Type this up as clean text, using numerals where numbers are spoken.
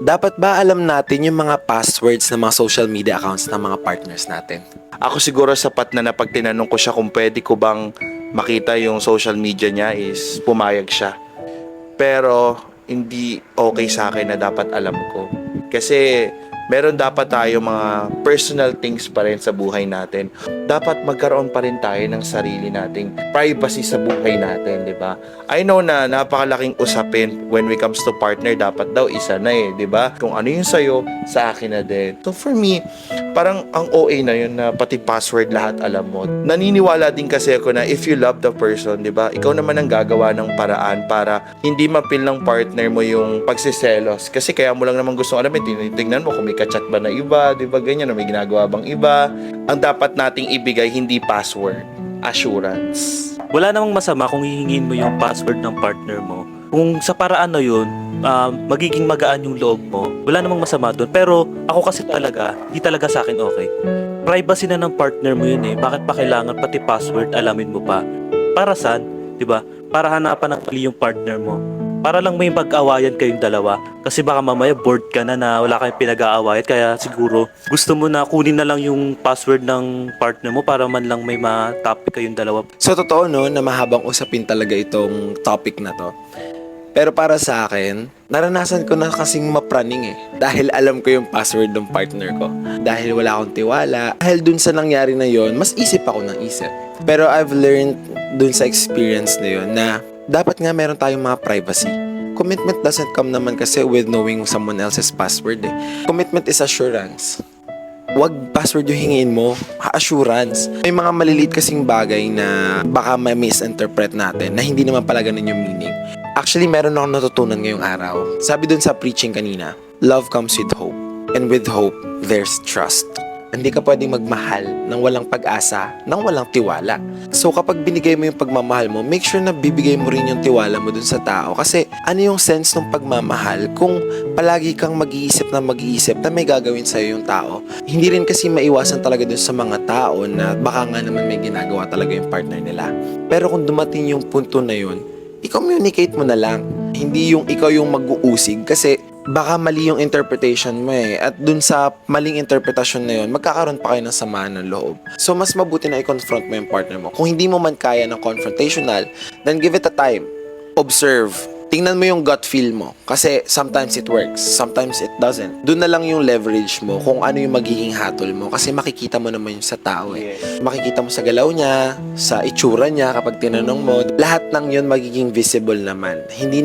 Dapat ba alam natin yung mga passwords ng mga social media accounts ng mga partners natin? Ako siguro sapat na pag tinanong ko siya kung pwede ko bang makita yung social media niya is pumayag siya. Pero hindi okay sa akin na dapat alam ko. Kasi meron dapat tayo mga personal things pa rin sa buhay natin. Dapat magkaroon pa rin tayo ng sarili nating privacy sa buhay natin, di ba? I know na napakalaking usapin when we comes to partner, dapat daw isa na di ba? Kung ano yung sa'yo, sa akin na din. So for me, parang ang OA na yun na pati password lahat alam mo. Naniniwala din kasi ako na if you love the person, di ba? Ikaw naman ang gagawa ng paraan para hindi mapil ng partner mo yung pagsiselos. Kasi kaya mo lang naman gusto alamin, tinitingnan mo kung may kachat ba na iba, di ba ganyan, o may ginagawa bang iba. Ang dapat nating ibigay hindi password, assurance. Wala namang masama kung hihingin mo yung password ng partner mo. Kung sa paraan na yun, magiging magaan yung loob mo, wala namang masama doon. Pero ako kasi talaga, hindi talaga sa akin okay. Privacy na ng partner mo yun Bakit pa kailangan pati password alamin mo pa? Para saan? Diba? Para hanapan ng mali yung partner mo. Para lang may pag-awayan kayong dalawa. Kasi baka mamaya bored ka na wala kayong pinag-aawayan. Kaya siguro gusto mo na kunin na lang yung password ng partner mo para man lang may ma-topic kayong dalawa. So totoo na mahabang usapin talaga itong topic na to. Pero para sa akin, naranasan ko na kasing mapraning Dahil alam ko yung password ng partner ko. Dahil wala akong tiwala. Dahil dun sa nangyari na yon, mas isip ako ng isip. Pero I've learned dun sa experience na yon na dapat nga meron tayong mga privacy. Commitment doesn't come naman kasi with knowing someone else's password Commitment is assurance. Wag password yung hingin mo, assurance. May mga maliliit kasing bagay na baka may misinterpret natin na hindi naman pala ganun yung meaning. Actually, meron akong natutunan ngayong araw. Sabi dun sa preaching kanina, love comes with hope. And with hope, there's trust. Hindi ka pwedeng magmahal ng walang pag-asa, ng walang tiwala. So kapag binigay mo yung pagmamahal mo, make sure na bibigay mo rin yung tiwala mo dun sa tao. Kasi ano yung sense ng pagmamahal kung palagi kang mag-iisip na may gagawin sa'yo yung tao. Hindi rin kasi maiwasan talaga dun sa mga tao na baka nga naman may ginagawa talaga yung partner nila. Pero kung dumating yung punto na yun, i-communicate mo na lang. Hindi yung ikaw yung mag-uusig kasi baka mali yung interpretation mo At dun sa maling interpretasyon na yun, magkakaroon pa kayo ng samaan ng loob. So, mas mabuti na i-confront mo yung partner mo. Kung hindi mo man kaya ng confrontational, then give it a time. Observe. Tingnan mo yung gut feel mo. Kasi sometimes it works, sometimes it doesn't. Doon na lang yung leverage mo kung ano yung magiging hatol mo. Kasi makikita mo naman yung sa tao Makikita mo sa galaw niya, sa itsura niya kapag tinanong mo. Lahat ng yun magiging visible naman. Hindi